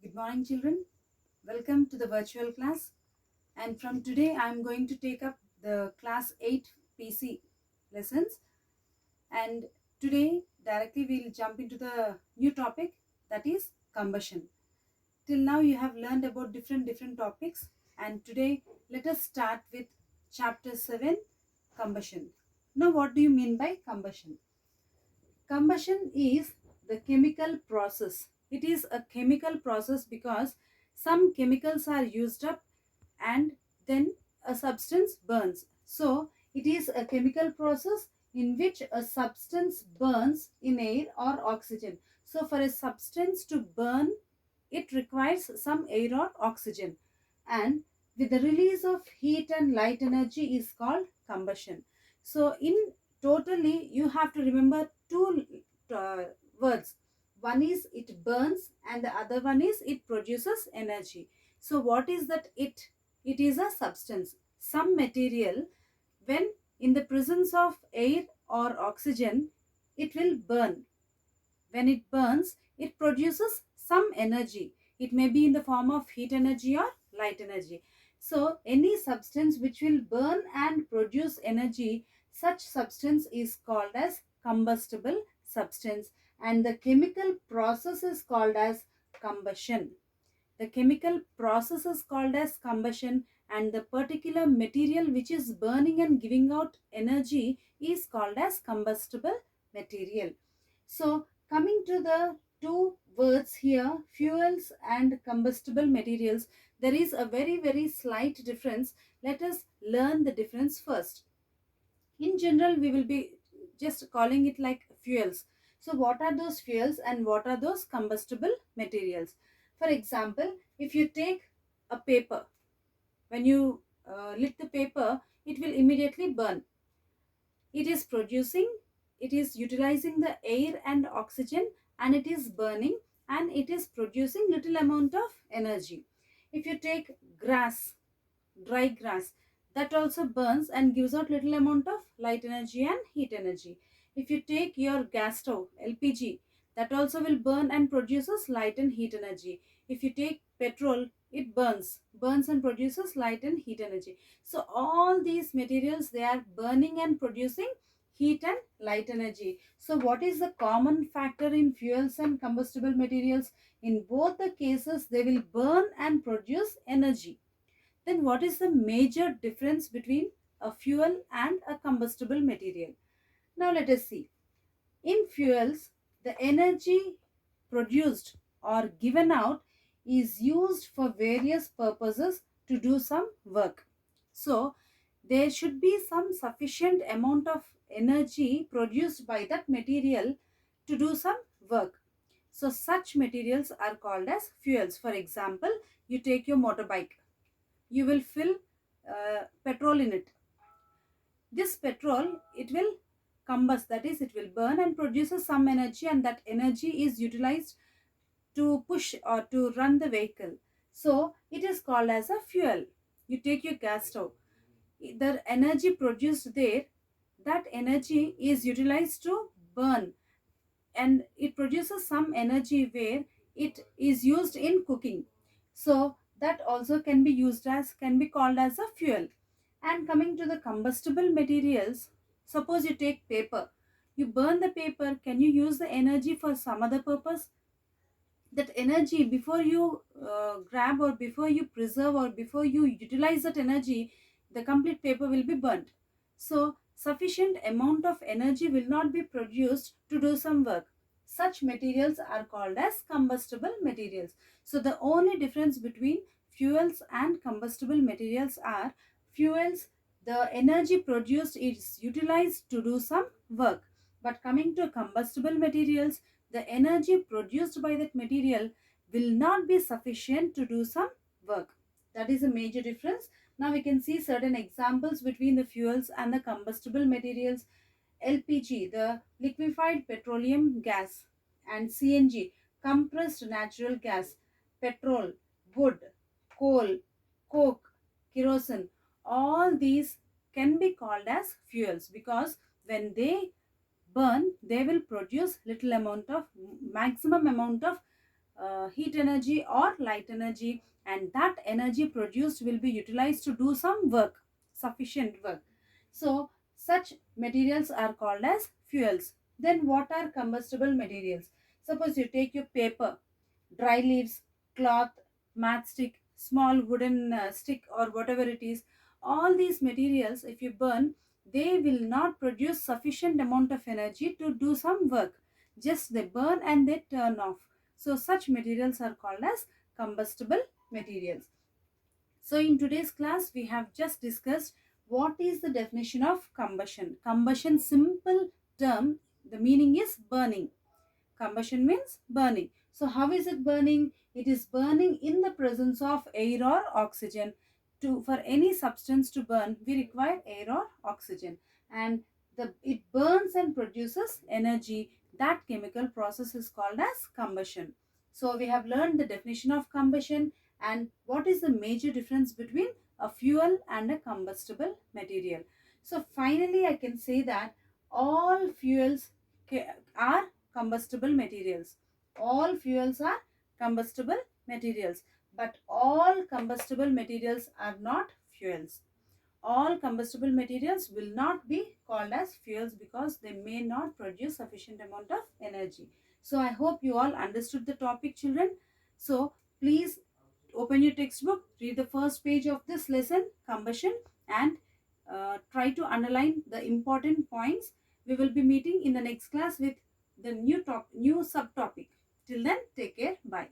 Good morning, children. Welcome to the virtual class. And from today, I am going to take up the class 8 PC lessons. And today, directly we'll jump into the new topic, that is combustion. Till now, you have learned about different topics. And today, let us start with chapter 7, combustion. Now, what do you mean by combustion? Combustion is the chemical process. It is a chemical process because some chemicals are used up and then a substance burns. So, it is a chemical process in which a substance burns in air or oxygen. So, for a substance to burn, it requires some air or oxygen. And with the release of heat and light energy is called combustion. So, in totally, you have to remember two uh, words. One is it burns and the other one is it produces energy. So what is that it? It is a substance, some material. When in the presence of air or oxygen, it will burn. When it burns, it produces some energy. It may be in the form of heat energy or light energy. So any substance which will burn and produce energy, such substance is called as combustible substance, and the chemical process is called as combustion. The chemical process is called as combustion, and the particular material which is burning and giving out energy is called as combustible material. So coming to the two words here, fuels and combustible materials, there is a very slight difference. Let us learn the difference first. In general, we will be just calling it like fuels. So what are those fuels and what are those combustible materials? For example, if you take a paper, when you lit the paper, it will immediately burn. It is producing, it is utilizing the air and oxygen, and it is burning, and it is producing little amount of energy. If you take grass, dry grass, that also burns and gives out little amount of light energy and heat energy. If you take your gas stove, LPG, that also will burn and produces light and heat energy. If you take petrol, it burns and produces light and heat energy. So all these materials, they are burning and producing heat and light energy. So what is the common factor in fuels and combustible materials? In both the cases, they will burn and produce energy. Then what is the major difference between a fuel and a combustible material? Now let us see. In fuels, the energy produced or given out is used for various purposes to do some work. So there should be some sufficient amount of energy produced by that material to do some work. So such materials are called as fuels. For example, you take your motorbike, you will fill petrol in it. This petrol, it will combust, that is it will burn and produces some energy, and that energy is utilized to push or to run the vehicle. So it is called as a fuel. You take your gas stove, the energy produced there, that energy is utilized to burn, and it produces some energy where it is used in cooking. So that also can be used as, can be called as a fuel. And coming to the combustible materials, suppose you take paper, you burn the paper, can you use the energy for some other purpose? That energy, before you grab or before you preserve or before you utilize that energy, the complete paper will be burnt. So sufficient amount of energy will not be produced to do some work. Such materials are called as combustible materials. So the only difference between fuels and combustible materials are, fuels, the energy produced is utilized to do some work, but coming to combustible materials, the energy produced by that material will not be sufficient to do some work. That is a major difference. Now we can see certain examples between the fuels and the combustible materials. LPG, the liquefied petroleum gas, and CNG, compressed natural gas, petrol, wood, coal, coke, kerosene, all these can be called as fuels because when they burn, they will produce little amount of, maximum amount of heat energy or light energy, and that energy produced will be utilized to do some work, sufficient work. So such materials are called as fuels. Then what are combustible materials? Suppose you take your paper, dry leaves, cloth, matchstick, small wooden stick, or whatever it is. All these materials, if you burn, they will not produce sufficient amount of energy to do some work. Just they burn and they turn off. So such materials are called as combustible materials. So in today's class, we have just discussed what is the definition of combustion. Combustion, simple term, the meaning is burning. Combustion means burning. So how is it burning? It is burning in the presence of air or oxygen. For any substance to burn, we require air or oxygen, and it burns and produces energy. That chemical process is called as combustion. So we have learned the definition of combustion and what is the major difference between a fuel and a combustible material. So finally, I can say that all fuels are combustible materials. All fuels are combustible materials, but all combustible materials are not fuels. All combustible materials will not be called as fuels because they may not produce sufficient amount of energy. So I hope you all understood the topic, children. So please open your textbook, read the first page of this lesson, combustion, and try to underline the important points. We will be meeting in the next class with the new subtopic. Till then, take care. Bye.